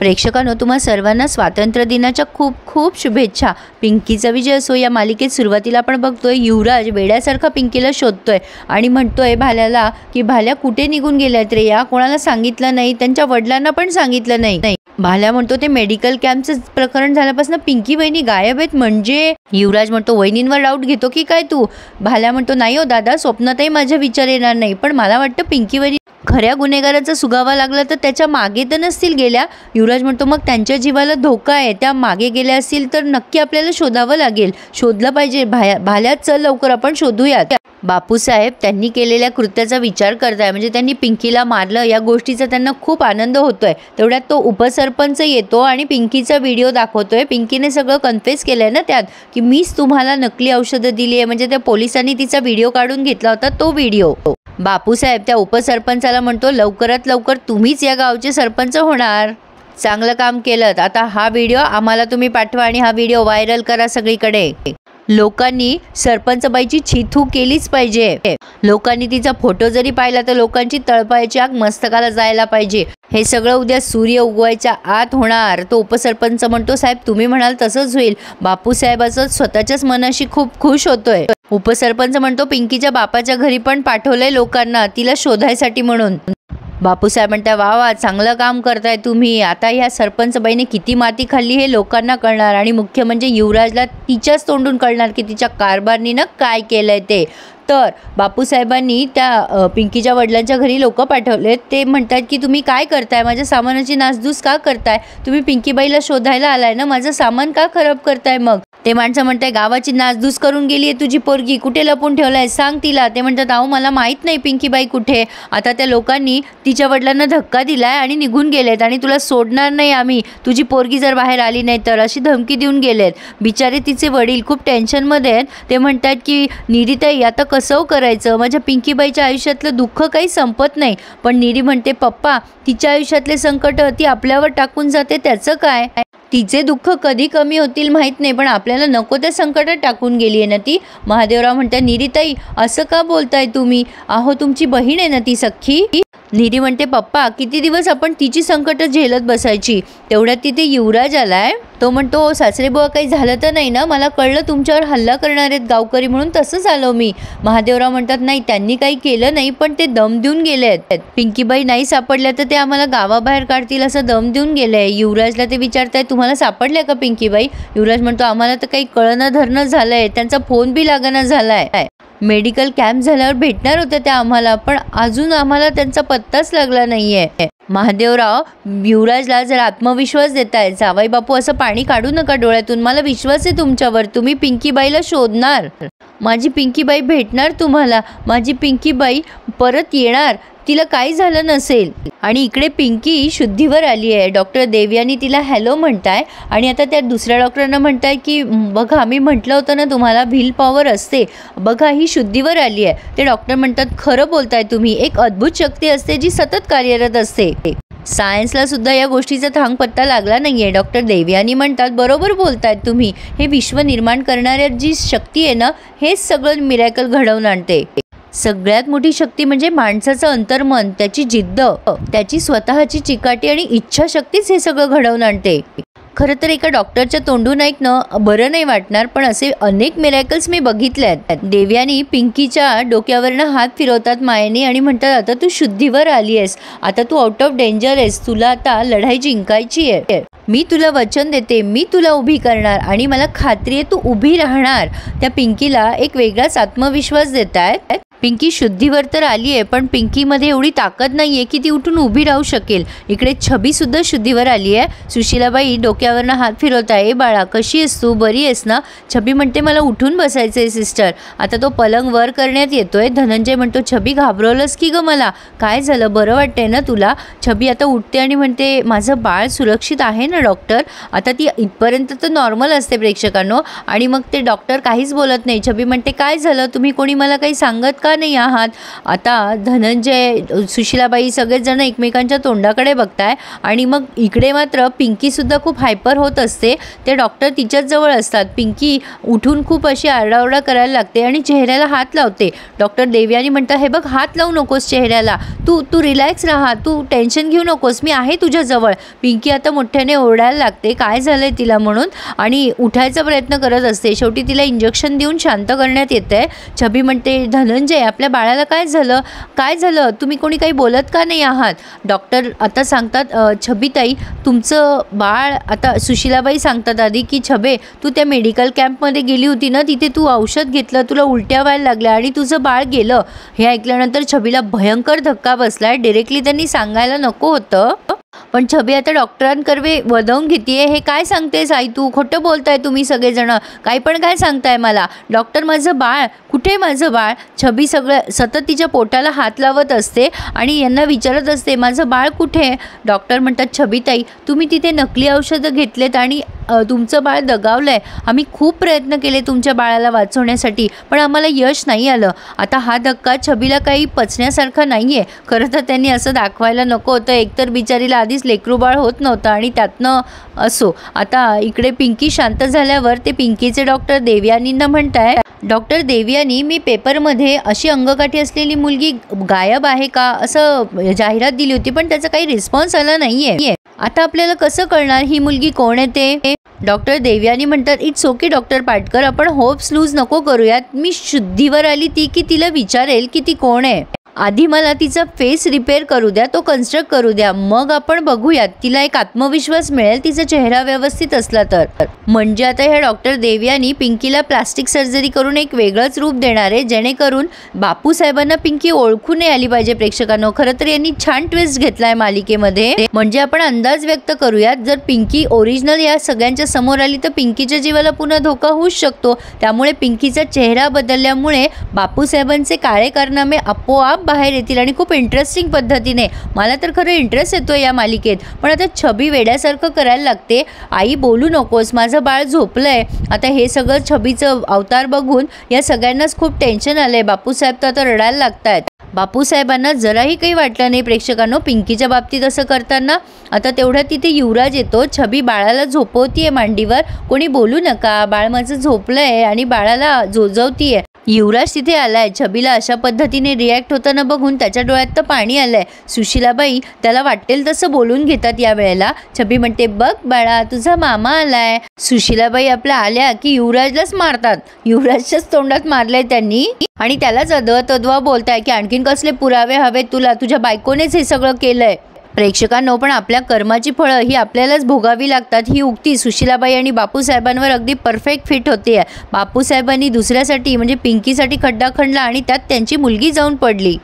प्रेक्षकांनो, तुम्हा सर्वांना स्वातंत्र्य दिनाच्या खूप खूप शुभेच्छा। पिंकीचा विजय असो। या मालिकेत सुरुवातीला आपण बघतोय युवराज वेड्यासारखा पिंकीला शोधतोय आणि म्हणतोय भाल्याला की भाल्या कुठे निघून गेल्यात रे, या कोणाला सांगितलं नाही, त्यांच्या वडिलांना पण सांगितलं नाही। भाल्या म्हणतो ते मेडिकल कॅम्पचं प्रकरण झाल्यापासून पिंकी वहिनी गायब आहेत म्हणजे। युवराज म्हणतो वहिनींवर डाऊट घेतो की काय तू? भाल्या म्हणतो नाही हो दादा, स्वप्नातही माझा विचार येणार नाही, पण मला वाटतं पिंकी वहिनी खऱ्या गुन्हेगाराचा सुगावा लागला तर त्याच्या मागे तर नसतील गेल्या। युवराज म्हणतो मग त्यांच्या जीवाला धोका आहे, त्या मागे गेल्या असतील तर नक्की आपल्याला शोधावं लागेल, शोधलं पाहिजे। भाल्या चल लवकर आपण शोधूयात। बापूसाहेब त्यांनी केलेल्या कृत्याचा विचार करताय, म्हणजे त्यांनी पिंकीला मारलं या गोष्टीचा त्यांना खूप आनंद होतोय। तेवढ्यात तो उपसरपंच येतो आणि पिंकीचा व्हिडिओ दाखवतोय। पिंकीने सगळं कन्फेस केलंय ना त्यात की मीच तुम्हाला नकली औषधं दिली आहे, म्हणजे त्या पोलिसांनी तिचा व्हिडिओ काढून घेतला होता तो व्हिडिओ। बापूसाहेब त्या उपसरपंचाला म्हणतो लवकरात लवकर तुम्हीच या गावचे सरपंच होणार, चांगलं काम केलं। आता हा व्हिडिओ आम्हाला तुम्ही पाठवा आणि हा व्हिडिओ व्हायरल करा सगळीकडे। लोकांनी सरपंच बाईची छिथू केलीच पाहिजे, लोकांनी तिचा फोटो जरी पाहिला तर लोकांची तळपायाची आग मस्तकाला जायला पाहिजे। हे सगळं उद्या सूर्य उगवायच्या आत होणार। तो उपसरपंच म्हणतो साहेब तुम्ही म्हणाल तसंच होईल। बापूसाहेबाचं स्वतःच्याच मनाशी खूप खुश होतोय। उपसरपंच म्हणतो पिंकीच्या बापाच्या घरी पण पाठवलंय लोकांना तिला शोधायसाठी म्हणून। बापूसाहेब म्हणतात वा वा, चांगलं काम करताय तुम्ही। आता ह्या सरपंच बाईने किती माती खाल्ली हे लोकांना कळणार आणि मुख्य म्हणजे युवराजला तिच्याच तोंडून कळणार की तिच्या कारभारणीनं काय केलंय ते। तर बापूसाहेबांनी त्या पिंकीच्या वडिलांच्या घरी लोक पाठवले। ते म्हणतात की तुम्ही काय करताय, माझ्या सामानाची नासधूस का करताय, तुम्ही पिंकीबाईला शोधायला आलाय ना, माझं सामान का खराब करताय? मग ते माणसं म्हणताय गावाची नासधूस करून गेली आहे तुझी पोरगी, कुठे लपून ठेवलाय सांग तिला। ते म्हणतात अहो मला माहीत नाही पिंकीबाई कुठे। आता त्या लोकांनी तिच्या वडिलांना धक्का दिलाय आणि निघून गेलेत आणि तुला सोडणार नाही आम्ही, तुझी पोरगी जर बाहेर आली नाही तर, अशी धमकी देऊन गेलेत। बिचारे तिचे वडील खूप टेन्शनमध्ये आहेत। ते म्हणतात की निरीताई आता कसं करायचं, माझ्या पिंकीबाईच्या आयुष्यातलं दुःख काही संपत नाही। पण निरी म्हणते पप्पा तिच्या आयुष्यातले संकट ती आपल्यावर टाकून जाते, त्याचं काय? तिचे दुःख कधी कमी होतील माहीत नाही, पण आपल्याला नको त्या संकटात टाकून गेली आहे ना ती। महादेवराव म्हणतात निरीताई असं का बोलताय तुम्ही, अहो तुमची बहीण आहे ना ती सख्खी। निरी म्हणते पप्पा किती दिवस आपण तिची संकट झेलत बसायची। तेवढ्यात तिथे युवराज आलाय। तो म्हणतो सासरे बुवा काही झालं तर नाही ना, मला कळलं तुमच्यावर हल्ला करणार आहेत गावकरी म्हणून तसंच आलो मी। महादेवराव म्हणतात नाही त्यांनी काही केलं नाही, पण ते दम देऊन गेलेत। पिंकीबाई नाही सापडल्या तर ते आम्हाला गावाबाहेर काढतील असं दम देऊन गेले। युवराजला ते विचारताय तुम्हाला सापडल्या का पिंकीबाई? युवराज म्हणतो आम्हाला तर काही कळणं धरणं झालंय, त्यांचा फोन बी लागणं झालाय। मेडिकल कॅम्प झाल्यावर भेटणार होत्या त्या आम्हाला, पण अजून आम्हाला त्यांचा पत्ताच लागला नाहीये। महादेवराव युवराजला जर आत्मविश्वास देताय, जावाई बापू असं पाणी काढू नका डोळ्यातून, मला विश्वास आहे तुमच्यावर, तुम्ही पिंकीबाईला शोधणार, माझी पिंकीबाई भेटणार तुम्हाला, माझी पिंकीबाई परत येणार, तिला काही झालं नसेल। आणि इकडे पिंकी शुद्धीवर आली आहे। डॉक्टर देवयानी तिला हॅलो म्हणताय आणि आता त्या दुसऱ्या डॉक्टरांना म्हणताय की बघा मी म्हटलं होतं ना तुम्हाला व्हील पॉवर असते, बघा ही शुद्धीवर आली आहे। ते डॉक्टर म्हणतात खरं बोलताय तुम्ही, एक अद्भुत शक्ती असते जी सतत कार्यरत असते। सायन्सला सुद्धा या गोष्टीचा थांग पत्ता लागला नाहीये। डॉक्टर देवयानी म्हणतात बरोबर बोलतायत तुम्ही, हे विश्व निर्माण करणाऱ्या जी शक्ती आहे ना, हेच सगळं मिरॅकल घडवून आणते। सगळ्यात मोठी शक्ती म्हणजे माणसाचं अंतर्मन, त्याची जिद्द, त्याची स्वतःची चिकाटी आणि इच्छाशक्तीच हे सगळं घडवून आणते। खरं तर एका डॉक्टरच्या तोंडून ऐकणं बरं नाही वाटणार, पण असे अनेक मिरॅकल्स मी बघितले आहेत। देवयानी पिंकीच्या डोक्यावरनं हात फिरवतात मायेने आणि म्हणतात आता तू शुद्धीवर आली आहेस, आता तू आउट ऑफ डेंजर आहेस, तुला आता लढाई जिंकायची आहे। मी तुला वचन देते, मी तुला उभी करणार आणि मला खात्री आहे तू उभी राहणार। त्या पिंकीला एक वेगळाच आत्मविश्वास देतायत। पिंकी शुद्धीवर तर आली आहे, पण पिंकीमध्ये एवढी ताकद नाही आहे की ती उठून उभी राहू शकेल। इकडे छबीसुद्धा शुद्धीवर आली आहे। सुशीलाबाई डोक्यावरनं हात फिरवताय, ए बाळा कशी आहेस तू, बरी आहेस ना? छबी म्हणते मला उठून बसायचं आहे सिस्टर। आता तो पलंग वर करण्यात येतोय। धनंजय म्हणतो छबी घाबरवलंस की ग मला, काय झालं, बरं वाटतंय ना तुला? छबी आता उठते आणि म्हणते माझं बाळ सुरक्षित आहे ना डॉक्टर? आता ती इथपर्यंत तर नॉर्मल असते प्रेक्षकांनो, आणि मग ते डॉक्टर काहीच बोलत नाही। छबी म्हणते काय झालं, तुम्ही कोणी मला काही सांगत का का नाही आहात? आता धनंजय, सुशीलाबाई सगळेजण एकमेकांच्या तोंडाकडे बघताय आणि मग इकडे मात्र पिंकीसुद्धा खूप हायपर होत असते. ते डॉक्टर तिच्याच जवळ असतात. पिंकी उठून खूप अशी आरडाओरडा करायला लागते आणि चेहऱ्याला हात लावते. डॉक्टर देवयानी म्हणतात, हे बघ, हात लावू नकोस चेहऱ्याला, तू रिलॅक्स राहा, तू टेन्शन घेऊ नकोस, मी आहे तुझ्याजवळ. पिंकी आता मोठ्याने ओरडायला लागते काय झालंय तिला म्हणून आणि उठायचा प्रयत्न करत असते. शेवटी तिला इंजेक्शन देऊन शांत करण्यात येते. छबी म्हणते, धनंजय, आपल्या बाळाला काय झालं, तुम्ही कोणी काही बोलत का नाही आहात? डॉक्टर आता सांगतात, छबीताई, तुमचं बाळ, आता सुशीलाबाई सांगतात आधी की छबे, तू त्या मेडिकल कॅम्पमध्ये गेली होती ना, तिथे तू औषध घेतलं, तुला उलट्या व्हायला लागल्या आणि तुझं बाळ गेलं. हे ऐकल्यानंतर छबीला भयंकर धक्का बसलाय. डायरेक्टली त्यांनी सांगायला नको होतं, पण छबी आता डॉक्टरांकडे वदवून घेते. हे काय सांगतेस आई, तू खोटं बोलताय तुम्ही सगळेजण, काही पण काय सांगताय मला? डॉक्टर, माझं बाळ कुठे, माझं बाळ? छबी सतत तिच्या पोटाला हात लावत असते आणि यांना विचारत असते, माझं बाळ कुठे? डॉक्टर म्हणतात, छबीताई, तुम्ही तिथे नकली औषधं घेतलेत आणि तुमचं बाळ दगावलंय. आम्ही खूप प्रयत्न केले तुमच्या बाळाला वाचवण्यासाठी, पण आम्हाला यश नाही आलं. आता हा धक्का छबीला काही पचण्यासारखा नाही आहे. खरं तर त्यांनी असं दाखवायला नको होतं. एकतर बिचारीला आधीच लेकरू बाळ होत नव्हतं आणि त्यातनं असो. आता इकडे पिंकी शांत झाल्यावर ते पिंकीचे डॉक्टर देवयानींना म्हणताय, डॉक्टर देवयानी, मी पेपरमध्ये अशी अंगकाठी असलेली मुलगी गायब आहे का असं जाहिरात दिली होती, पण त्याचा काही रिस्पॉन्स आला नाहीये. आता आपल्याला कसं कळणार ही मुलगी कोण आहे ते? डॉक्टर देवयानी म्हणतात, इट्स ओके डॉक्टर पाटकर, आपण होप्स लूज नको करूयात. मी शुद्धीवर आली ती की तिला विचारेल की ती कोण आहे. आधी मला तिचा फेस रिपेअर करू द्या, तो कन्स्ट्रक्ट करू द्या, मग आपण बघूयात. तिला एक आत्मविश्वास मिळेल तिचा चेहरा व्यवस्थित असला तर. म्हणजे आता ह्या डॉक्टर देवयानी पिंकीला प्लास्टिक सर्जरी करून एक वेगळंच रूप देणार आहे, जेणेकरून बापूसाहेबांना पिंकी ओळखू नाही आली पाहिजे. प्रेक्षकांनो, खरं तर यांनी छान ट्विस्ट घेतलाय मालिकेमध्ये. म्हणजे आपण अंदाज व्यक्त करूयात, जर पिंकी ओरिजिनल या सगळ्यांच्या समोर आली तर पिंकीच्या जीवाला पुन्हा धोका होऊच शकतो. त्यामुळे पिंकीचा चेहरा बदलल्यामुळे बापूसाहेबांचे काळे कारनामे आपोआप बाहेर येतील आणि खूप इंटरेस्टिंग पद्धतीने. मला तर खरं इंटरेस्ट येतो या मालिकेत. पण आता छबी वेड्यासारखं करायला लागते, आई बोलू नकोस, माझं बाळ झोपलंय. आता हे सगळं छबीचं अवतार बघून या सगळ्यांनाच खूप टेन्शन आलंय. बापूसाहेब तर आता रडायला लागतायत. बापूसाहेबांना जराही काही वाटलं नाही प्रेक्षकांनो पिंकीच्या बाबतीत असं करताना. आता तेवढ्यात तिथे युवराज येतो. छबी बाळाला झोपवतीये मांडीवर, कोणी बोलू नका, बाळ माझं झोपलंय आणि बाळाला जोजवतीये. युवराज तिथे आलाय. छबीला अशा पद्धतीने रिॲक्ट होताना बघून त्याच्या डोळ्यात तर पाणी आलंय. सुशीलाबाई त्याला वाटेल तसं बोलून घेतात या वेळेला. छबी म्हणते, बघ बाळा, तुझा मामा आलाय. सुशीलाबाई आपल्या आल्या की युवराजलाच मारतात. युवराजच्याच तोंडात मारलंय त्यांनी आणि त्यालाच अदवा बोलताय की आणखीन कसले पुरावे हवेत तुला, तुझ्या बायकोनेच हे सगळं केलंय. प्रेक्षकांनो, पण आपल्या कर्माची फळं ही आपल्यालाच भोगावी लागतात. ही उक्ती सुशीलाबाई आणि बापूसाहेबांवर अगदी परफेक्ट फिट होते. बापूसाहेबांनी दुसऱ्यासाठी म्हणजे पिंकीसाठी खड्डा खणला आणि त्यात त्यांची मुलगी जाऊन पडली.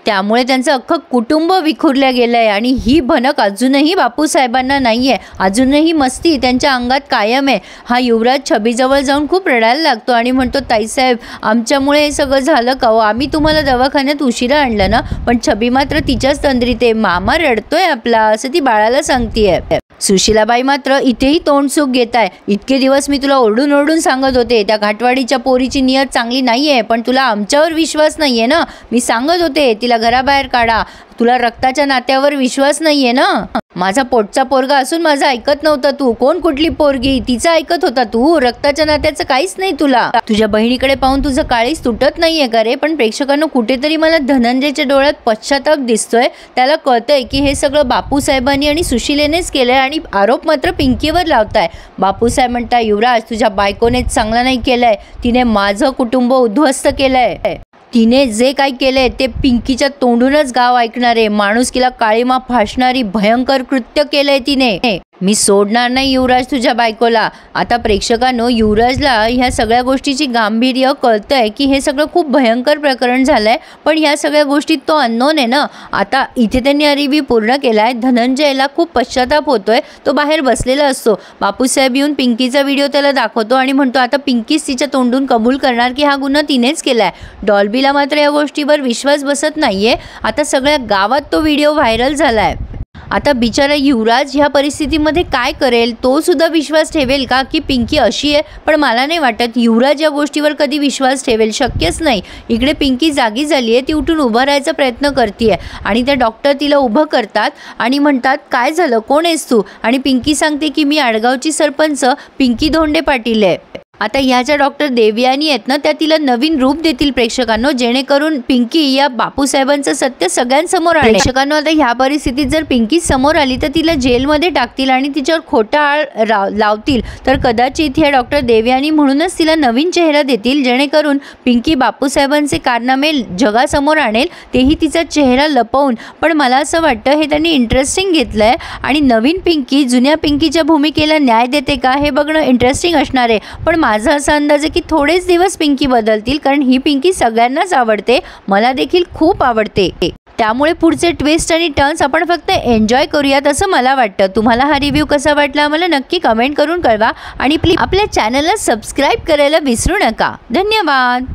त्यामुळे त्यांचं अख्खं कुटुंब विखुरलं गेलंय आणि ही भनक अजूनही बापूसाहेबांना नाहीये. अजूनही मस्ती त्यांच्या अंगात कायम आहे. हा युवराज छबीजवळ जाऊन खूप रडायला लागतो आणि म्हणतो, ताईसाहेब, आमच्यामुळे हे सगळं झालं का हो? आम्ही तुम्हाला दवाखान्यात उशिरा आणलं ना. पण छबी मात्र तिच्याच तंद्रीत आहे. मामा रडतोय आपला, असं ती बाळाला सांगतीये. सुशीलाबाई मात्र इथेही तोंडसुख घेत आहे. इतके दिवस मी तुला ओरडून ओरडून सांगत होते त्या घाटवाडीच्या पोरीची नियत चांगली नाहीये, पण तुला आमच्यावर विश्वास नाहीये ना. मी सांगत होते तिला घराबाहेर काढा, तुला रक्ताच्या नात्यावर विश्वास नाहीये ना. माझा पोटचा पोरगा असून माझं ऐकत नव्हता तू. कोण कुठली पोरगी, तिचं ऐकत होता तू. रक्ताच्या नात्याचं काहीच नाही तुला. तुझ्या बहिणीकडे पाहून तुझं काळीच तुटत नाहीये का रे? पण प्रेक्षकांनो, कुठेतरी मला धनंजयच्या डोळ्यात पश्चाताप दिसतोय. त्याला कळतंय की हे सगळं बापूसाहेबांनी आणि सुशीलेनेच केलंय आणि आरोप मात्र पिंकीवर लावताय. बापूसाहेब म्हणताय, युवराज, तुझ्या बायकोनेच चांगलं नाही केलंय, तिने माझं कुटुंब उद्ध्वस्त केलंय. तिने जे काही केलंय ते पिंकीच्या तोंडूनच गाव ऐकणारे, माणुसकीला काळीमा फासणारी भयंकर कृत्य केलंय तिने. मी सोडणार नाही युवराज तुझ्या बायकोला. आता प्रेक्षकांनो, युवराजला ह्या सगळ्या गोष्टीची गांभीर्य कळतंय की हे सगळं खूप भयंकर प्रकरण झालंय, पण ह्या सगळ्या गोष्टीत तो अननोन आहे ना. आता इथे त्यांनी अरिवी पूर्ण केलाय. धनंजयला खूप पश्चाताप होतोय. तो बाहेर बसलेला असतो. बापूसाहेब येऊन पिंकीचा व्हिडिओ त्याला दाखवतो आणि म्हणतो, आता पिंकीच तिच्या तोंडून कबूल करणार की हा गुन्हा तिनेच केलाय. डॉल्बीला मात्र या गोष्टीवर विश्वास बसत नाहीये. आता सगळ्या गावात तो व्हिडिओ व्हायरल झालाय. आता बिचारा युवराज ह्या परिस्थितीमध्ये काय करेल, तो सुद्धा विश्वास ठेवेल का की पिंकी अशी आहे? पण मला नाही वाटत युवराज या गोष्टीवर कधी विश्वास ठेवेल, शक्यच नाही. इकडे पिंकी जागी झाली आहे, ती उठून उभं राहायचा प्रयत्न करते आणि त्या डॉक्टर तिला उभं करतात आणि म्हणतात काय झालं, कोण आहेस तू? आणि पिंकी सांगते की मी आडगावची सरपंच पिंकी धोंडे पाटील आहे. आता ह्या ज्या डॉक्टर देवयानी आहेत ना, त्या तिला नवीन रूप देतील प्रेक्षकांनो, जेणेकरून पिंकी या बापूसाहेबांचं सत्य सगळ्यांसमोर आणेल. प्रेक्षकांनो आता ह्या परिस्थितीत जर पिंकी समोर आली तर तिला जेलमध्ये टाकतील आणि तिच्यावर खोटा आळ लावतील. तर कदाचित ह्या डॉक्टर देवयानी म्हणूनच तिला नवीन चेहरा देतील, जेणेकरून पिंकी बापूसाहेबांचे कारनामे जगासमोर आणेल, तेही तिचा चेहरा लपवून. पण मला असं वाटतं हे त्यांनी इंटरेस्टिंग घेतलं आहे आणि नवीन पिंकी जुन्या पिंकीच्या भूमिकेला न्याय देते का हे बघणं इंटरेस्टिंग असणार आहे. पण माझा असा अंदाज आहे की थोडेच दिवस पिंकी बदलतील, कारण ही पिंकी सगळ्यांनाच आवडते, मला देखील खूप आवडते. त्यामुळे पुढचे ट्विस्ट आणि टर्न्स आपण फक्त एन्जॉय करूयात असं मला वाटतं. तुम्हाला हा रिव्ह्यू कसा वाटला मला नक्की कमेंट करून कळवा आणि प्लीज आपल्या चॅनलला सबस्क्राईब करायला विसरू नका. धन्यवाद.